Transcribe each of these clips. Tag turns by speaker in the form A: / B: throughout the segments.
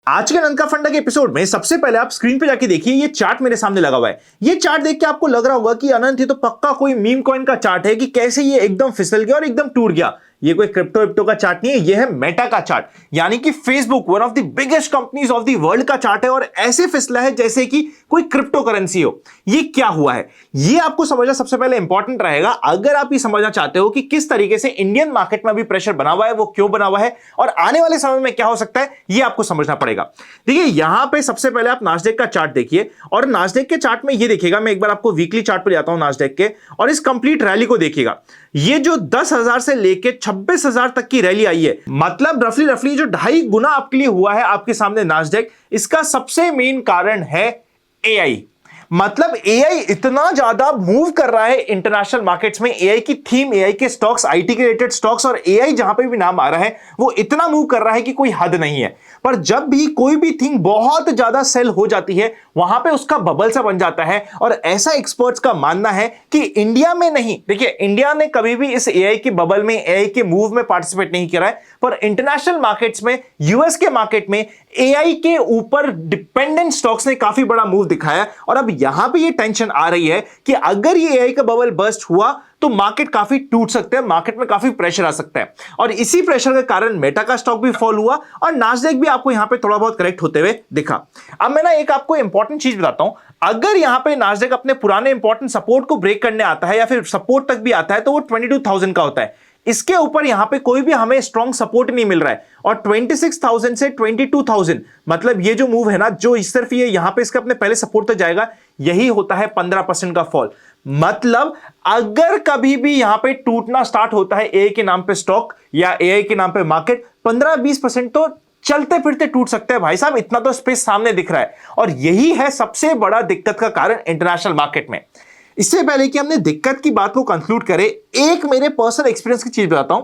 A: आज के नंद का फंडा के एपिसोड में सबसे पहले आप स्क्रीन पे जाके देखिए, ये चार्ट मेरे सामने लगा हुआ है। ये चार्ट देख के आपको लग रहा होगा कि अनंत ये तो पक्का कोई मीम कॉइन का चार्ट है कि कैसे ये एकदम फिसल गया और एकदम टूट गया। ये कोई क्रिप्टो विप्टो का चार्ट नहीं है, ये है मेटा का चार्ट, यानी कि Facebook one of the biggest companies of the world का चार्ट है और ऐसे फिसला है जैसे कि कोई क्रिप्टो करेंसी हो। ये क्या हुआ है, ये आपको समझना सबसे पहले इंपॉर्टेंट रहेगा। अगर आप ये समझना चाहते हो कि किस तरीके से इंडियन मार्केट में भी प्रेशर बना हुआ है, वो क्यों बना हुआ है और आने वाले समय में क्या हो सकता है, ये आपको समझना पड़ेगा। देखिए यहां पे सबसे पहले आप नास्डेक का चार्ट देखिए और नास्डेक के चार्ट में ये देखिएगा, मैं एक बार आपको वीकली चार्ट पर जाता हूं नास्डेक के, और इस कंप्लीट रैली को देखिएगा। ये जो 10,000 से लेके 26,000 तक की रैली आई है, मतलब रफली जो 2.5 गुना आपके लिए हुआ है आपके सामने नास्डेक। इसका सबसे मेन कारण है एआई। मतलब एआई इतना ज्यादा मूव कर रहा है इंटरनेशनल मार्केट्स में। एआई की थीम, एआई के स्टॉक्स, आईटी के रिलेटेड स्टॉक्स और एआई जहां पे भी नाम आ रहा है वो इतना मूव कर रहा है कि कोई हद नहीं है। पर जब भी कोई भी थिंग बहुत ज्यादा सेल हो जाती है, वहां पे उसका बबल सा बन जाता है। और ऐसा एक्सपर्ट्स का मानना है कि इंडिया में नहीं, देखिए इंडिया ने कभी भी इस एआई के बबल में, एआई के मूव में पार्टिसिपेट नहीं किया है, पर इंटरनेशनल मार्केट्स में, यूएस के मार्केट में एआई के ऊपर डिपेंडेंट स्टॉक्स ने काफी बड़ा मूव दिखाया। और अब यहां पे ये टेंशन आ रही है कि अगर ये एआई का बबल बर्स्ट हुआ तो मार्केट काफी टूट सकते हैं, मार्केट में काफी प्रेशर आ सकता है। और इसी प्रेशर के कारण मेटा का स्टॉक भी फॉल हुआ और नास्डेक भी आपको यहां पे थोड़ा बहुत करेक्ट होते हुए दिखा। अब मैं ना एक आपको इंपॉर्टेंट चीज बताता हूं, अगर यहां पे नास्डेक अपने पुराने इंपॉर्टेंट सपोर्ट को ब्रेक करने आता है या फिर सपोर्ट तक भी आता है तो वो 22,000 का होता है। इसके ऊपर यहां पे कोई भी हमें स्ट्रॉन्ग सपोर्ट नहीं मिल रहा है और 26,000 से 22,000, मतलब ये जो मूव है ना, जो सिर्फ ये यहां पे इसके अपने पहले सपोर्ट तक जाएगा, यही होता है 15% का फॉल। मतलब अगर कभी भी यहां पे टूटना स्टार्ट होता है एआई के नाम पे स्टॉक या एआई के नाम पे मार्केट, 15-20% तो चलते फिरते टूट सकते हैं भाई साहब, इतना तो स्पेस सामने दिख रहा है। और यही है सबसे बड़ा दिक्कत का कारण इंटरनेशनल मार्केट में। इससे पहले कि हमने दिक्कत की बात को कंक्लूड करें, एक मेरे पर्सनल एक्सपीरियंस की चीज बताता हूं।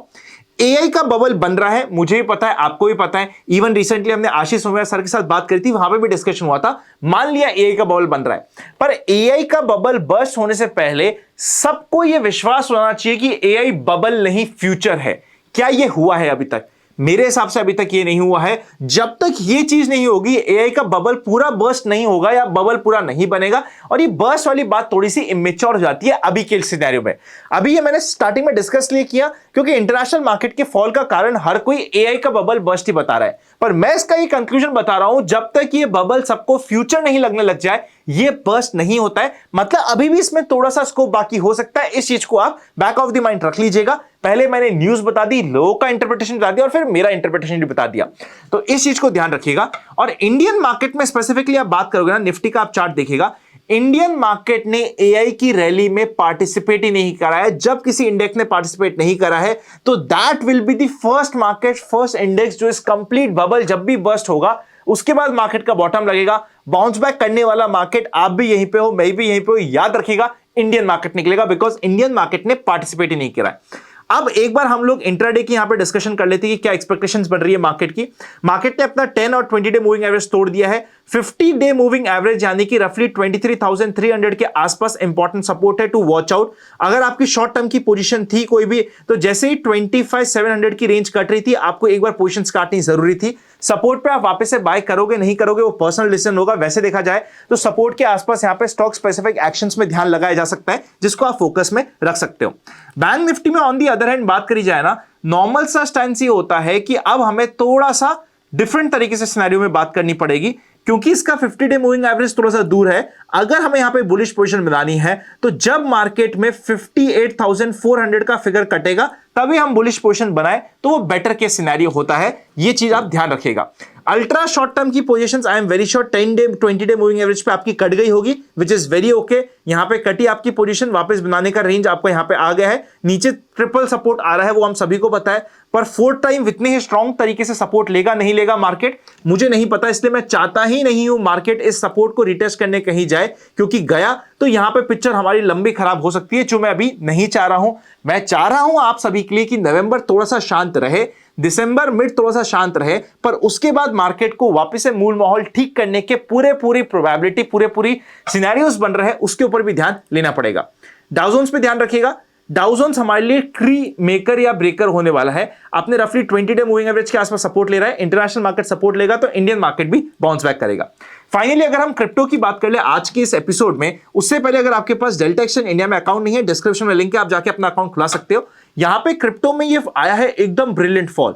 A: एआई का बबल बन रहा है, मुझे भी पता है, आपको भी पता है। इवन रिसेंटली हमने आशीष सोमैया सर के साथ बात करी थी, वहां पे भी डिस्कशन हुआ था। मान लिया एआई का बबल बन रहा है, पर एआई का बबल बर्स्ट होने से पहले सबको यह विश्वास होना चाहिए कि एआई बबल नहीं फ्यूचर है। क्या यह हुआ है अभी तक? मेरे हिसाब से अभी तक ये नहीं हुआ है। जब तक ये चीज नहीं होगी, एआई का बबल पूरा बर्स्ट नहीं होगा या बबल पूरा नहीं बनेगा। और ये बर्स्ट वाली बात थोड़ी सी इमेच्योर हो जाती है अभी के सिनेरियो में। अभी ये मैंने स्टार्टिंग में डिस्कस लिए किया क्योंकि इंटरनेशनल मार्केट के फॉल का कारण हर कोई एआई का बबल बर्स्ट ही बता रहा है, पर मैं इसका ये कंक्लूजन बता रहा हूं, जब तक ये बबल सबको फ्यूचर नहीं लगने लग जाए ये बर्स्ट नहीं होता है। मतलब अभी भी इसमें थोड़ा सा स्कोप बाकी हो सकता है। इस चीज को आप बैक ऑफ द माइंड रख लीजिएगा। पहले मैंने न्यूज बता दी, लोगों का इंटरप्रिटेशन बता दिया और फिर मेरा इंटरप्रिटेशन भी बता दिया, तो इस चीज को ध्यान रखिएगा। और इंडियन मार्केट में स्पेसिफिकली आप बात करोगे ना, निफ्टी का आप चार्ट देखिएगा, इंडियन मार्केट ने एआई की रैली में पार्टिसिपेट ही नहीं करा है। जब किसी इंडेक्स ने पार्टिसिपेट नहीं करा है तो that will be the first market, first index जो इस कंप्लीट बबल जब भी बर्स्ट होगा उसके बाद मार्केट का बॉटम लगेगा। बाउंस बैक करने वाला मार्केट, आप भी यहीं पे हो, मैं भी यहीं पे हो, याद रखिएगा इंडियन मार्केट निकलेगा, बिकॉज इंडियन मार्केट ने पार्टिसिपेट ही नहीं किया है। अब एक बार हम लोग इंट्राडे की यहां पे डिस्कशन कर लेते हैं कि क्या एक्सपेक्टेशंस बन रही है मार्केट की। मार्केट ने अपना 10 और 20 डे मूविंग एवरेज तोड़ दिया है। 50 डे मूविंग एवरेज यानी कि रफली 23,300 के आसपास इंपॉर्टेंट सपोर्ट है टू वॉच आउट। अगर आपकी शॉर्ट टर्म की पोजीशन थी कोई भी, तो जैसे ही 25,700 की रेंज कट रही थी, आपको एक बार पोजीशंस काटनी जरूरी थी। सपोर्ट पे आप वापस से बाय करोगे नहीं करोगे वो पर्सनल डिसीजन होगा। वैसे देखा जाए तो सपोर्ट के आसपास यहां पे स्टॉक स्पेसिफिक एक्शंस में ध्यान लगाया जा सकता है, जिसको आप फोकस में रख सकते हो। बैंक निफ्टी में ऑन दी अदर हैंड बात करी जाए ना, नॉर्मल सा स्टैंस ये होता है कि अब हमें थोड़ा सा डिफरेंट तरीके से सिनेरियो में बात करनी पड़ेगी, क्योंकि इसका 50 डे मूविंग एवरेज थोड़ा सा दूर है। अगर हमें यहां पे बुलिश पोजीशन बनानी है तो जब मार्केट में 58,400 का फिगर कटेगा तभी हम बुलिश पोजीशन बनाए, तो वो बेटर केस सिनेरियो होता है। ये चीज आप ध्यान रखिएगा। अल्ट्रा शॉर्ट टर्म की positions I am very sure 10 day 20 day moving average पे आपकी कट गई होगी, विच इज वेरी ओके। यहां पे कटी आपकी पोजीशन, वापस बनाने का रेंज आपको यहां पे आ गया है। नीचे ट्रिपल सपोर्ट आ रहा है, वो हम सभी को पता है, पर फोर्थ टाइम इतने ही स्ट्रॉन्ग तरीके से सपोर्ट लेगा नहीं लेगा मार्केट, मुझे नहीं पता। इसलिए मैं चाहता ही नहीं हूं मार्केट इस सपोर्ट को रिटेस्ट करने कहीं जाए, क्योंकि गया तो यहां पे पिक्चर हमारी लंबी खराब हो सकती है, जो मैं अभी नहीं चाह रहा हूं। मैं चाह रहा हूं आप सभी के लिए कि नवंबर थोड़ा सा शांत रहे, दिसंबर मिड थोड़ा सा शांत रहे, पर उसके बाद मार्केट को वापस से मूल माहौल ठीक करने के पूरी प्रोबेबिलिटी, पूरी सिनेरियोस बन रहे हैं, उसके ऊपर भी ध्यान लेना पड़ेगा। डाउ जोन्स पे ध्यान रखिएगा। डाउ जोन्स हमारे लिए ट्री मेकर या ब्रेकर होने वाला है। आपने रफली 20 डे मूविंग एवरेज के आसपास सपोर्ट ले रहा है, इंटरनेशनल मार्केट सपोर्ट लेगा तो इंडियन मार्केट भी बाउंस बैक करेगा। फाइनली अगर हम क्रिप्टो की बात कर ले आज के इस एपिसोड में, उससे पहले अगर आपके पास डेल्टा एक्सचेंज इंडिया में अकाउंट नहीं है, डिस्क्रिप्शन में लिंक है, आप जाके अपना अकाउंट खुला सकते हो। यहां पे क्रिप्टो में ये आया है एकदम ब्रिलियंट फॉल।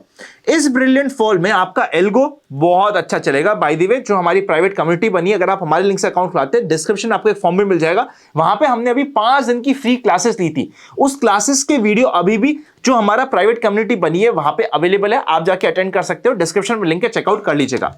A: इस ब्रिलियंट फॉल में आपका एल्गो बहुत अच्छा चलेगा। बाय द वे, जो हमारी प्राइवेट कम्युनिटी बनी है, अगर आप हमारे लिंक से अकाउंट खुलाते हैं, डिस्क्रिप्शन आपको एक फॉर्म भी मिल जाएगा। वहां पे हमने अभी 5 दिन की फ्री क्लासेस ली थी। उस क्लासेस के वीडियो अभी भी जो हमारा प्राइवेट कम्युनिटी बनी है वहां पे अवेलेबल है, आप जाके अटेंड कर सकते हो। डिस्क्रिप्शन में लिंक है, चेकआउट कर लीजिएगा।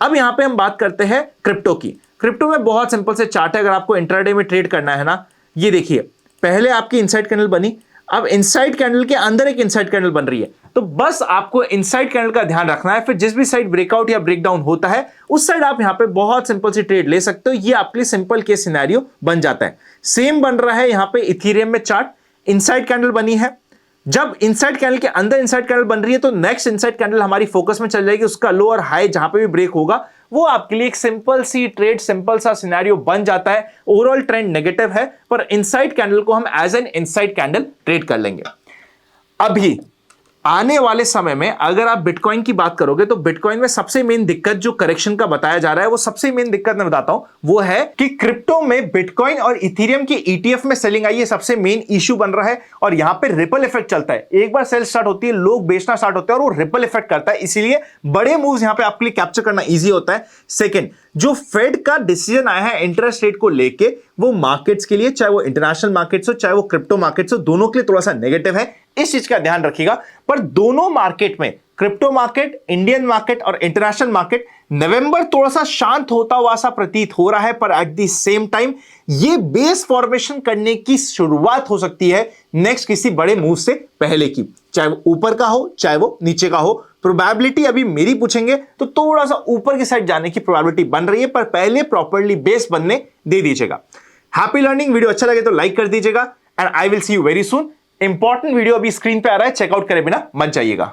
A: अब यहां पे हम बात करते हैं क्रिप्टो की। क्रिप्टो में बहुत सिंपल से चार्ट है। अगर आपको इंट्राडे में ट्रेड करना है ना, ये देखिए, पहले आपकी इनसाइड कैंडल बनी, अब इनसाइड कैंडल के अंदर एक इनसाइड कैंडल बन रही है। तो बस आपको इनसाइड कैंडल का ध्यान रखना है। फिर जिस भी साइड ब्रेकआउट या ब्रेकडाउन होता है उस साइड आप यहां पे बहुत सिंपल सी ट्रेड ले सकते हो। ये आपके लिए सिंपल केस सिनेरियो बन जाता है। सेम बन रहा है यहां पे इथेरियम में चार्ट। इनसाइड कैंडल बनी है, जब इनसाइड कैंडल के अंदर इनसाइड कैंडल बन रही है तो नेक्स्ट इनसाइड कैंडल हमारी फोकस में चल जाएगी। उसका लो और हाई जहां पे भी ब्रेक होगा वो आपके लिए एक सिंपल सी ट्रेड, सिंपल सा सिनेरियो बन जाता है। ओवरऑल ट्रेंड नेगेटिव है, पर इनसाइड कैंडल को हम as an inside candle trade कर लेंगे। अभी आने वाले समय में अगर आप बिटकॉइन की बात करोगे तो बिटकॉइन में सबसे मेन दिक्कत जो करेक्शन का बताया जा रहा है, वो सबसे मेन दिक्कत मैं बताता हूं, वो है कि क्रिप्टो में बिटकॉइन और इथेरियम के ईटीएफ में सेलिंग आई है, सबसे मेन इश्यू बन रहा है। और यहां पे रिपल इफेक्ट चलता है। एक बार सेल स्टार्ट होती है, लोग बेचना स्टार्ट होते हैं और वो रिपल इफेक्ट करता है, इसीलिए बड़े मूव्स यहां पे आपके लिए कैप्चर करना ईजी होता है। सेकेंड, जो फेड का डिसीजन आया है इंटरेस्ट रेट को लेके, वो मार्केट्स के लिए, चाहे वो इंटरनेशनल मार्केट्स हो चाहे वो क्रिप्टो मार्केट्स हो, दोनों के लिए थोड़ा सा नेगेटिव है। इस चीज का ध्यान रखिएगा। पर दोनों मार्केट में, क्रिप्टो मार्केट, इंडियन मार्केट और इंटरनेशनल मार्केट, नवंबर थोड़ा सा शांत होता हुआ सा प्रतीत हो रहा है। पर एट द सेम टाइम ये बेस फॉर्मेशन करने की शुरुआत हो सकती है नेक्स्ट किसी बड़े मूव से पहले की, चाहे वो ऊपर का हो चाहे वो नीचे का हो। प्रोबेबिलिटी अभी मेरी पूछेंगे तो थोड़ा सा ऊपर की साइड जाने की प्रोबेबिलिटी बन रही है, पर पहले प्रॉपर्ली बेस बनने दे दीजिएगा। Happy learning. वीडियो अच्छा लगे तो लाइक कर दीजिएगा and I will see you very soon. Important video अभी स्क्रीन पे आ रहा है, चेकआउट करे बिना मत जाइएगा।